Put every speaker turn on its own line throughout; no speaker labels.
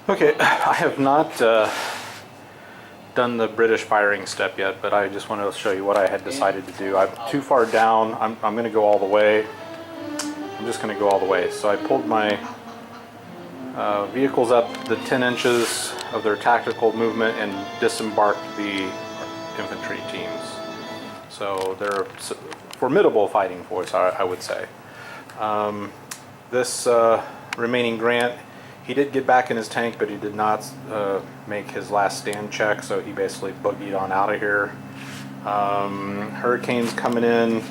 Okay, I have not done the British firing step yet, but I just wanted to show you what I had decided to do. I'm too far down. I'm going to go all the way. I'm just going to go all the way. So I pulled my vehicles up the 10 inches of their tactical movement and disembarked the infantry teams. So they're a formidable fighting force, I would say. This remaining Grant, he did get back in his tank, but he did not make his last stand check, so he basically boogied on out of here. Hurricane's coming in,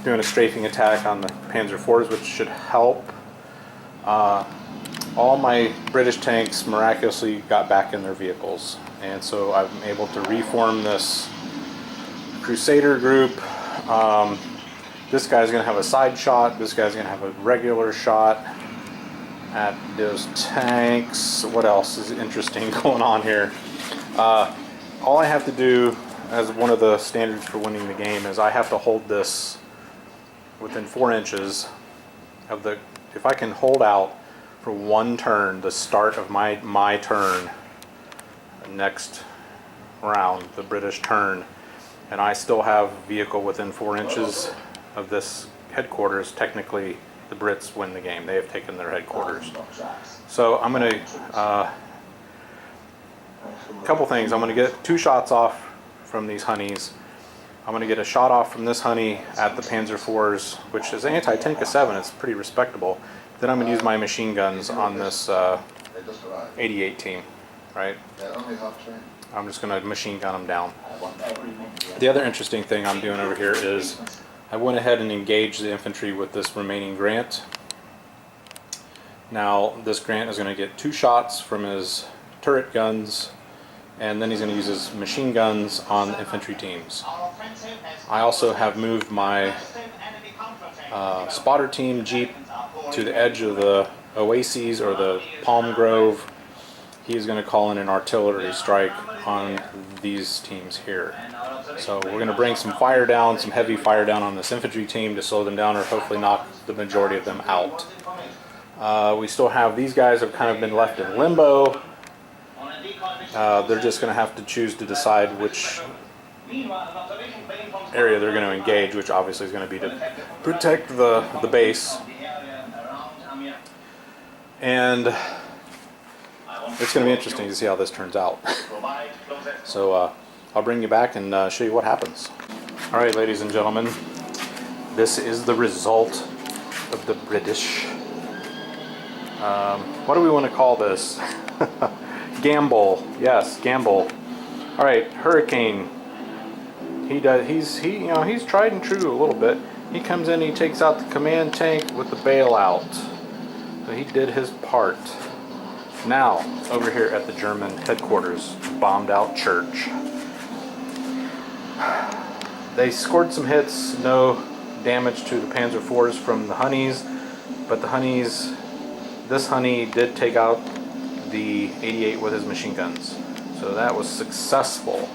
doing a strafing attack on the Panzer IVs, which should help. All my British tanks miraculously got back in their vehicles, and so I'm able to reform this Crusader group. This guy's going to have a side shot, this guy's going to have a regular shot at those tanks. What else is interesting going on here? All I have to do, as one of the standards for winning the game, is I have to hold this within 4 inches of the, if I can hold out for one turn, the start of my turn, next round, the British turn, and I still have vehicle within 4 inches of this headquarters, technically the Brits win the game. They have taken their headquarters. So I'm going to, a couple things. I'm going to get 2 shots off from these honeys. I'm going to get a shot off from this honey at the Panzer IVs, which is anti-tank of 7. It's pretty respectable. Then I'm going to use my machine guns on this 88 team, right? I'm just going to machine gun them down. The other interesting thing I'm doing over here is I went ahead and engaged the infantry with this remaining Grant. Now this Grant is going to get 2 shots from his turret guns, and then he's going to use his machine guns on the infantry teams. I also have moved my spotter team Jeep to the edge of the oases, or the palm grove. He is going to call in an artillery strike on these teams here. So we're going to bring some fire down, some heavy fire down on this infantry team to slow them down, or hopefully knock the majority of them out. We still have, these guys have kind of been left in limbo. They're just going to have to choose to decide which area they're going to engage, which obviously is going to be to protect the base. And it's going to be interesting to see how this turns out. So I'll bring you back and show you what happens. Alright, ladies and gentlemen, this is the result of the British, what do we want to call this? Gamble. Yes, gamble. Alright, Hurricane. He's tried and true a little bit. He comes in, he takes out the command tank with the bailout. So he did his part. Now, over here at the German headquarters, bombed out church. They scored some hits, no damage to the Panzer IVs from the honeys, but the honeys, this honey did take out the 88 with his machine guns. So that was successful.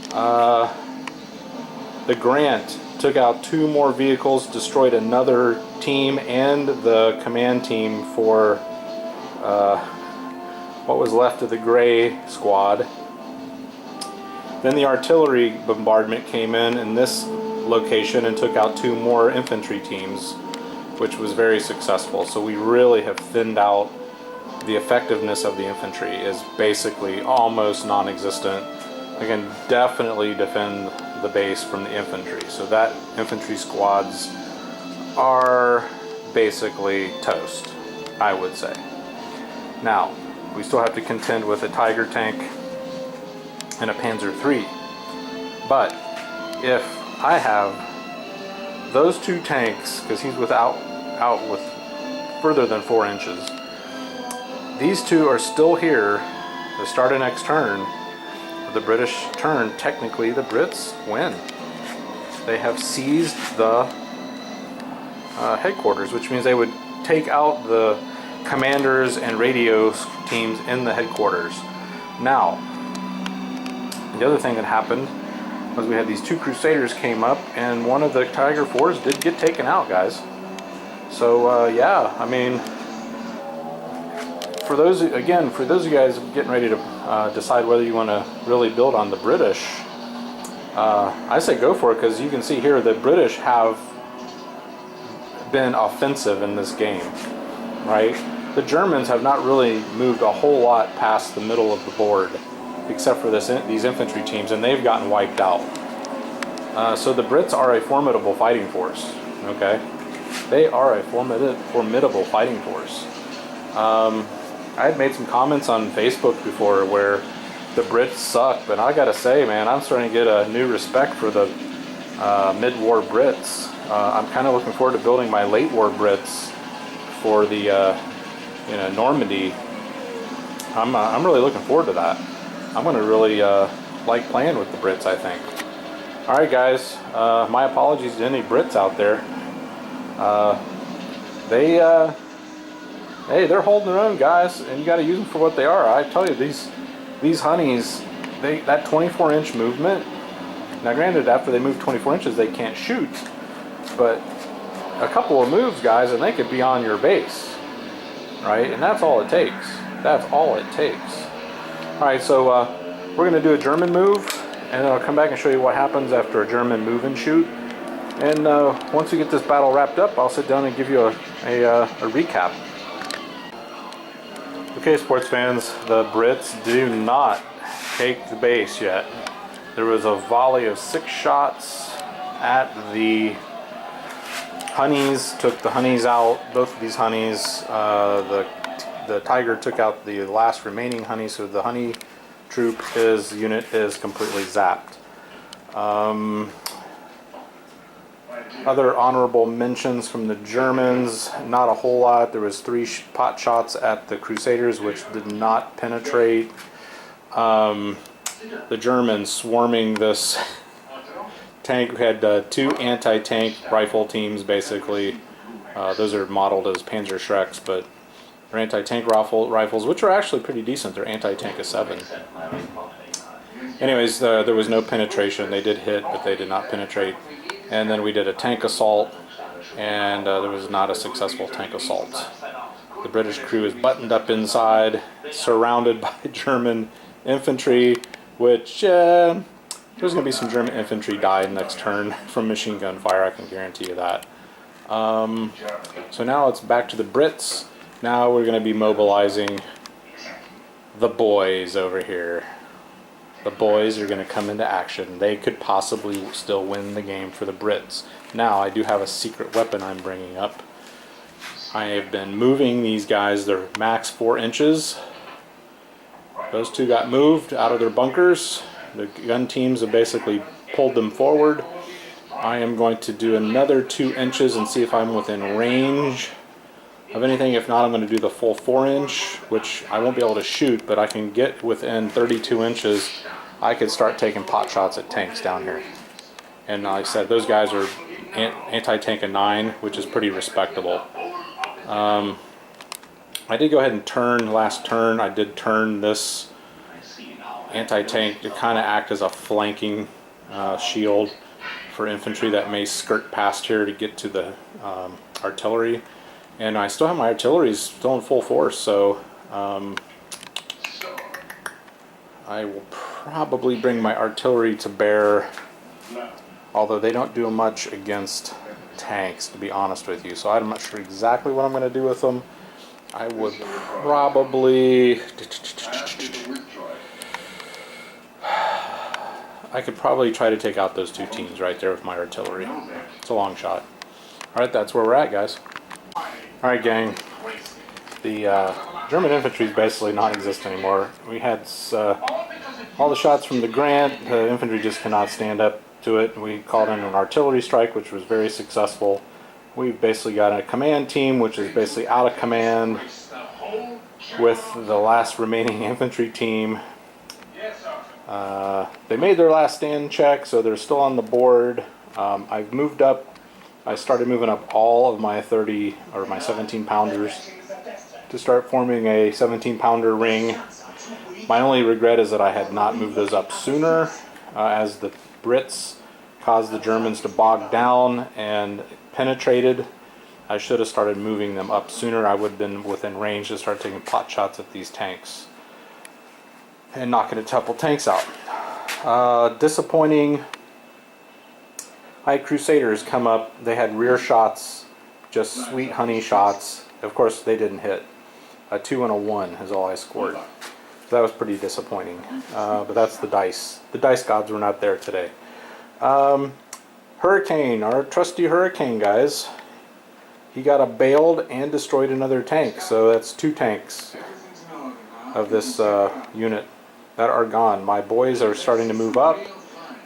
The Grant took out 2 more vehicles, destroyed another team and the command team for what was left of the gray squad. Then the artillery bombardment came in this location and took out 2 more infantry teams, which was very successful. So we really have thinned out. The effectiveness of the infantry is basically almost non-existent. We can definitely defend the base from the infantry. So that infantry squads are basically toast, I would say. Now, we still have to contend with a Tiger tank and a Panzer III. But if I have those 2 tanks, because he's out with further than 4 inches, these 2 are still here to start a next turn. The British turn, technically the Brits win. They have seized the headquarters, which means they would take out the commanders and radio teams in the headquarters. Now, the other thing that happened was we had these 2 Crusaders came up, and one of the Tiger IVs did get taken out, guys. So yeah, I mean, for those of you guys getting ready to decide whether you want to really build on the British, I say go for it, because you can see here the British have been offensive in this game, right? The Germans have not really moved a whole lot past the middle of the board, except for these infantry teams, and they've gotten wiped out. So the Brits are a formidable fighting force, okay? They are a formidable fighting force. I had made some comments on Facebook before where the Brits suck, but I gotta say, man, I'm starting to get a new respect for the mid-war Brits. I'm kind of looking forward to building my late-war Brits for the Normandy. I'm really looking forward to that. I'm gonna really like playing with the Brits, I think. All right, guys. My apologies to any Brits out there. Hey, they're holding their own, guys, and you got to use them for what they are. I tell you, these honeys, that 24-inch movement. Now, granted, after they move 24 inches, they can't shoot, but a couple of moves, guys, and they could be on your base, right? And that's all it takes. That's all it takes. All right, so we're going to do a German move, and then I'll come back and show you what happens after a German move and shoot. And once we get this battle wrapped up, I'll sit down and give you a recap. Okay, sports fans, the Brits do not take the base yet. There was a volley of 6 shots at the honeys, took the honeys out, both of these honeys. The Tiger took out the last remaining honey, so the honey troop unit is completely zapped. Other honorable mentions from the Germans, not a whole lot. There was 3 pot shots at the Crusaders, which did not penetrate. The Germans swarming this tank. We had 2 anti-tank rifle teams, basically. Those are modeled as Panzer Schrecks, but they're anti-tank rifles, which are actually pretty decent. They're anti-tank of 7. Anyways, there was no penetration. They did hit, but they did not penetrate. And then we did a tank assault, and there was not a successful tank assault. The British crew is buttoned up inside, surrounded by German infantry, which there's going to be some German infantry die next turn from machine gun fire, I can guarantee you that. So now it's back to the Brits. Now we're going to be mobilizing the boys over here. The boys are going to come into action. They could possibly still win the game for the Brits. Now, I do have a secret weapon I'm bringing up. I have been moving these guys. They're max 4 inches. Those 2 got moved out of their bunkers. The gun teams have basically pulled them forward. I am going to do another 2 inches and see if I'm within range of anything. If not, I'm going to do the full 4-inch, which I won't be able to shoot, but I can get within 32 inches. I could start taking pot shots at tanks down here. And like I said, those guys are anti-tank of 9, which is pretty respectable. I did go ahead and turn, last turn, I did turn this anti-tank to kind of act as a flanking shield for infantry that may skirt past here to get to the artillery. And I still have my artillery still in full force, so I will probably bring my artillery to bear, although they don't do much against tanks, to be honest with you. So I'm not sure exactly what I'm going to do with them. I would probably... I could probably try to take out those 2 teams right there with my artillery. It's a long shot. Alright, that's where we're at, guys. Alright, gang. The German infantry is basically non-existent anymore. We had all the shots from the Grant. The infantry just cannot stand up to it. We called in an artillery strike, which was very successful. We've basically got a command team, which is basically out of command, with the last remaining infantry team. They made their last stand check, so they're still on the board. I've moved up. I started moving up all of my 30 or my 17 pounders to start forming a 17 pounder ring. My only regret is that I had not moved those up sooner, as the Brits caused the Germans to bog down and penetrated. I should have started moving them up sooner. I would have been within range to start taking pot shots at these tanks and knocking a couple tanks out. Disappointing. I had Crusaders come up. They had rear shots, just sweet honey shots. Of course, they didn't hit. A 2 and a 1 is all I scored. So that was pretty disappointing. But that's the dice. The dice gods were not there today. Hurricane, our trusty Hurricane, guys. He got a bailed and destroyed another tank. So that's 2 tanks of this unit that are gone. My boys are starting to move up.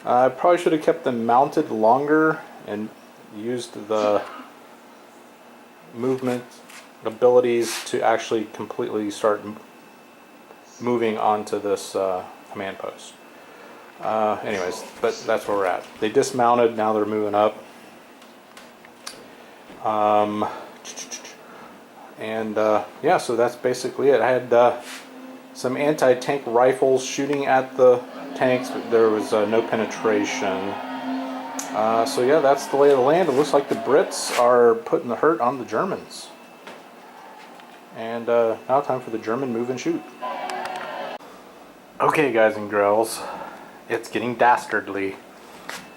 I probably should have kept them mounted longer and used the movement abilities to actually completely start moving onto this command post. Anyways, but that's where we're at. They dismounted, now they're moving up. Yeah, so that's basically it. I had some anti-tank rifles shooting at the tanks, but there was no penetration. So yeah, that's the lay of the land. It looks like the Brits are putting the hurt on the Germans. And now time for the German move and shoot. Okay, guys and girls, it's getting dastardly.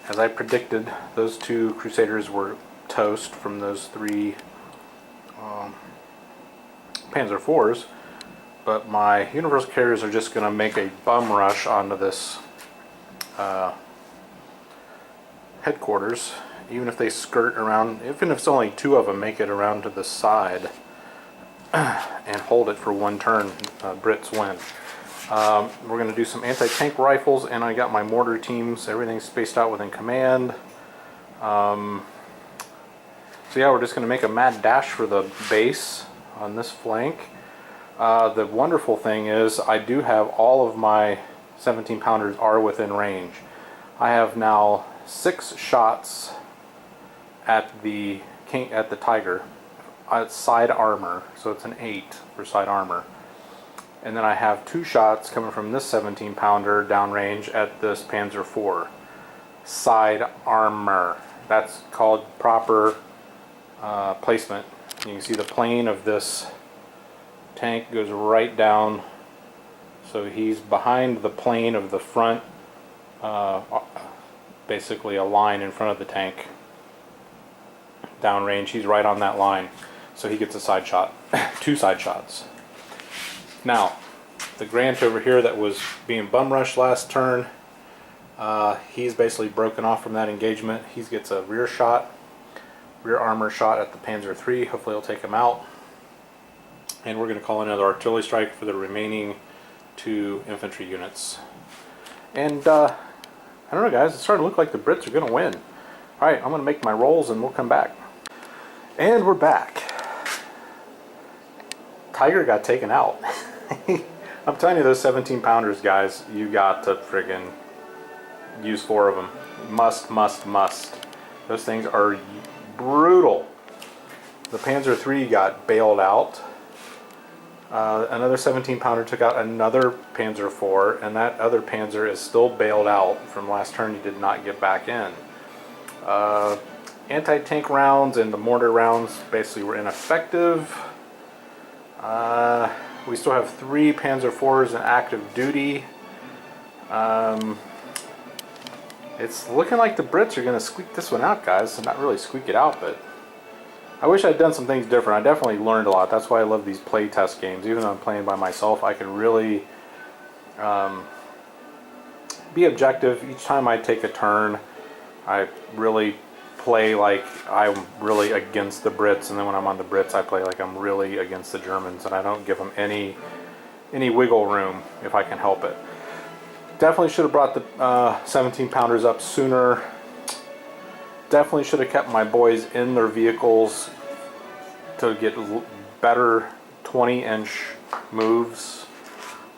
As I predicted, those 2 Crusaders were toast from those 3 Panzer IVs, but my Universal Carriers are just going to make a bum rush onto this headquarters, even if they skirt around, even if it's only 2 of them make it around to the side and hold it for 1 turn. Brits win. We're going to do some anti-tank rifles, and I got my mortar teams, everything's spaced out within command. So yeah, we're just going to make a mad dash for the base on this flank. The wonderful thing is I do have all of my 17 pounders are within range. I have now 6 shots at the Tiger side armor, so it's an 8 for side armor. And then I have 2 shots coming from this 17 pounder downrange at this Panzer IV side armor. That's called proper placement. You can see the plane of this tank goes right down, so he's behind the plane of the front, basically a line in front of the tank downrange. He's right on that line, so he gets a side shot. 2 side shots. Now the Grant over here that was being bum rushed last turn, he's basically broken off from that engagement. He gets a rear armor shot at the Panzer III. Hopefully it'll take him out. And we're going to call another artillery strike for the remaining 2 infantry units. And I don't know, guys, it's starting to look like the Brits are going to win. Alright, I'm going to make my rolls and we'll come back. And we're back. Tiger got taken out. I'm telling you, those 17 pounders, guys, you got to friggin' use 4 of them. Must. Those things are brutal. The Panzer III got bailed out. Another 17 pounder took out another Panzer IV, and that other Panzer is still bailed out from last turn. He did not get back in. Anti-tank rounds and the mortar rounds basically were ineffective. We still have 3 Panzer IVs in active duty. It's looking like the Brits are going to squeak this one out, guys. Not really squeak it out, but I wish I'd done some things different. I definitely learned a lot. That's why I love these play test games. Even though I'm playing by myself, I can really be objective. Each time I take a turn, I really play like I'm really against the Brits, and then when I'm on the Brits, I play like I'm really against the Germans, and I don't give them any wiggle room if I can help it. Definitely should have brought the 17 pounders up sooner. Definitely should have kept my boys in their vehicles to get better 20-inch moves.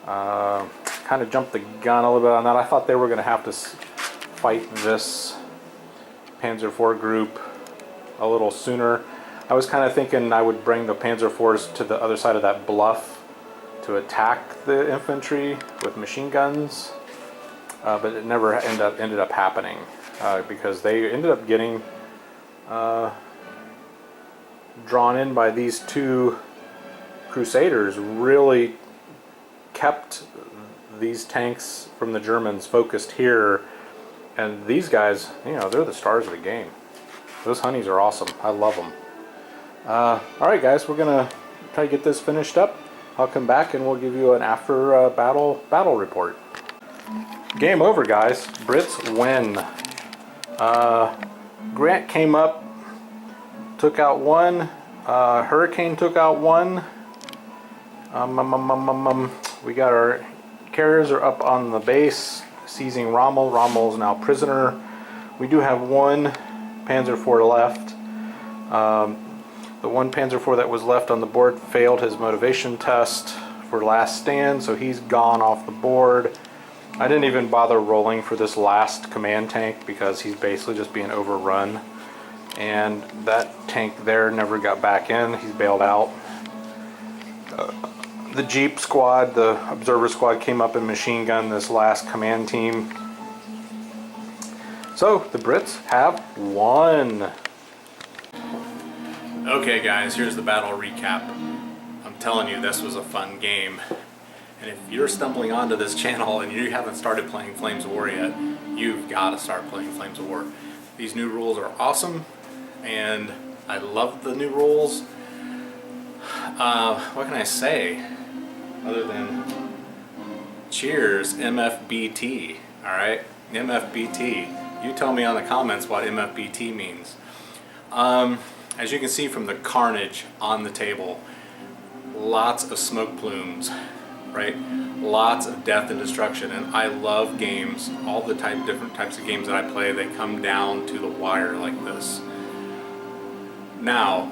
Kind of jumped the gun a little bit on that. I thought they were going to have to fight this Panzer IV group a little sooner. I was kind of thinking I would bring the Panzer IVs to the other side of that bluff to attack the infantry with machine guns, but it never ended up happening because they ended up getting drawn in by these two Crusaders really kept these tanks from the Germans focused here. And these guys, you know, they're the stars of the game. Those honeys are awesome. I love them. Alright guys, we're going to try to get this finished up. I'll come back and we'll give you an after battle report. Game over, guys. Brits win. Grant came up, took out one. Hurricane took out one. We got our carriers are up on the base, seizing Rommel. Rommel's now prisoner. We do have one Panzer IV left. The one Panzer IV that was left on the board failed his motivation test for last stand, so he's gone off the board. I didn't even bother rolling for this last command tank because he's basically just being overrun. And that tank there never got back in. He's bailed out. The Jeep squad, the observer squad, came up and machine gunned this last command team. So the Brits have won. Okay guys, here's the battle recap. I'm telling you, this was a fun game. And if you're stumbling onto this channel and you haven't started playing Flames of War yet, you've got to start playing Flames of War. These new rules are awesome, and I love the new rules. What can I say other than cheers, MFBT, alright? MFBT. You tell me on the comments what MFBT means. As you can see from the carnage on the table, lots of smoke plumes, right? Lots of death and destruction, and I love games, all the different types of games that I play, they come down to the wire like this. Now,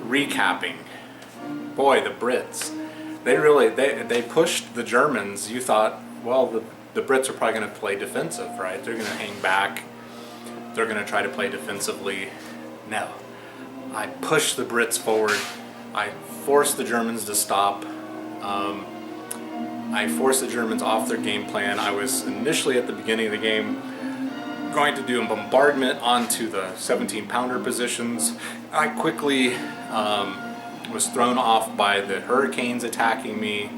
recapping. Boy, the Brits, they pushed the Germans. You thought, well, the Brits are probably going to play defensive, right? They're going to hang back. They're going to try to play defensively. No. I pushed the Brits forward. I forced the Germans to stop. I forced the Germans off their game plan. I was initially at the beginning of the game going to do a bombardment onto the 17-pounder positions. I quickly was thrown off by the Hurricanes attacking me,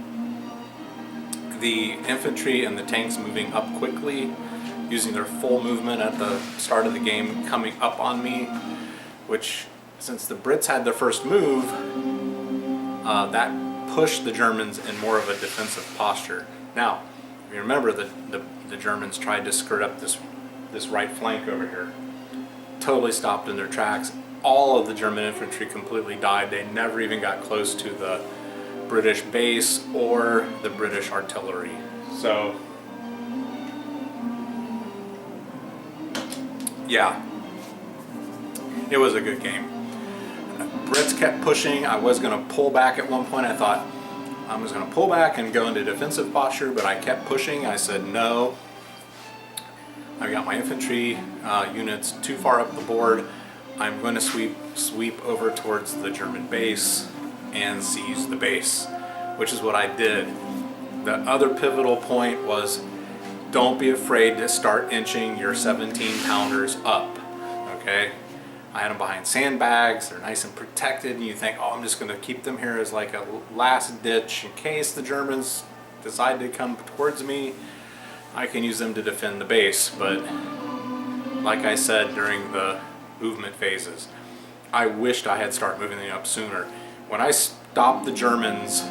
the infantry and the tanks moving up quickly, using their full movement at the start of the game, coming up on me, which, since the Brits had their first move, that pushed the Germans in more of a defensive posture. Now, if you remember, the Germans tried to skirt up this right flank over here. Totally stopped in their tracks. All of the German infantry completely died. They never even got close to the British base or the British artillery. So, yeah, it was a good game. Brits kept pushing. I was going to pull back at one point. I thought I was going to pull back and go into defensive posture, but I kept pushing. I said no. I got my infantry units too far up the board. I'm going to sweep over towards the German base and seize the base, which is what I did. The other pivotal point was, don't be afraid to start inching your 17-pounders up, okay? I had them behind sandbags. They're nice and protected, and you think, oh, I'm just going to keep them here as like a last ditch in case the Germans decide to come towards me. I can use them to defend the base. But like I said during the movement phases, I wished I had started moving them up sooner. When I stopped the Germans,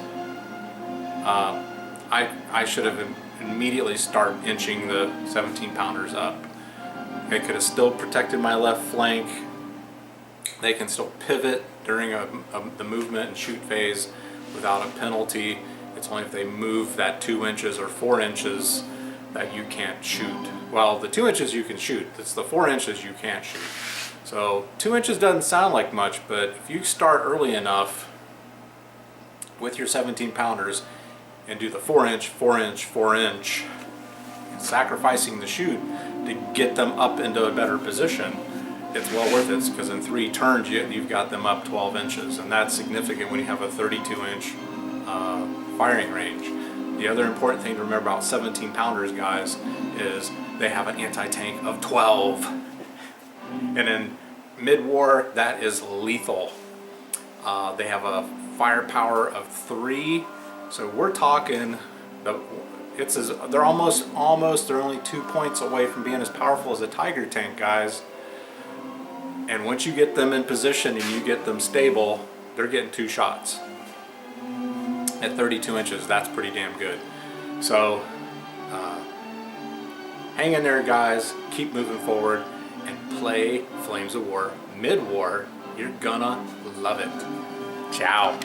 I should have immediately started inching the 17-pounders up. They could have still protected my left flank. They can still pivot during the movement and shoot phase without a penalty. It's only if they move that 2 inches or 4 inches that you can't shoot. Well, the 2 inches you can shoot. It's the 4 inches you can't shoot. So 2 inches doesn't sound like much, but if you start early enough with your 17-pounders and do the 4 inch, 4 inch, 4 inch, sacrificing the shoot to get them up into a better position, it's well worth it, because in 3 turns you've got them up 12 inches, and that's significant when you have a 32-inch firing range. The other important thing to remember about 17-pounders, guys, is they have an anti-tank of 12. And in mid-war, that is lethal. They have a firepower of 3, so we're talking they're they're only 2 points away from being as powerful as a Tiger tank, guys. And once you get them in position and you get them stable, they're getting 2 shots. At 32 inches, that's pretty damn good. So, hang in there, guys. Keep moving forward and play Flames of War mid-war. You're gonna love it. Ciao.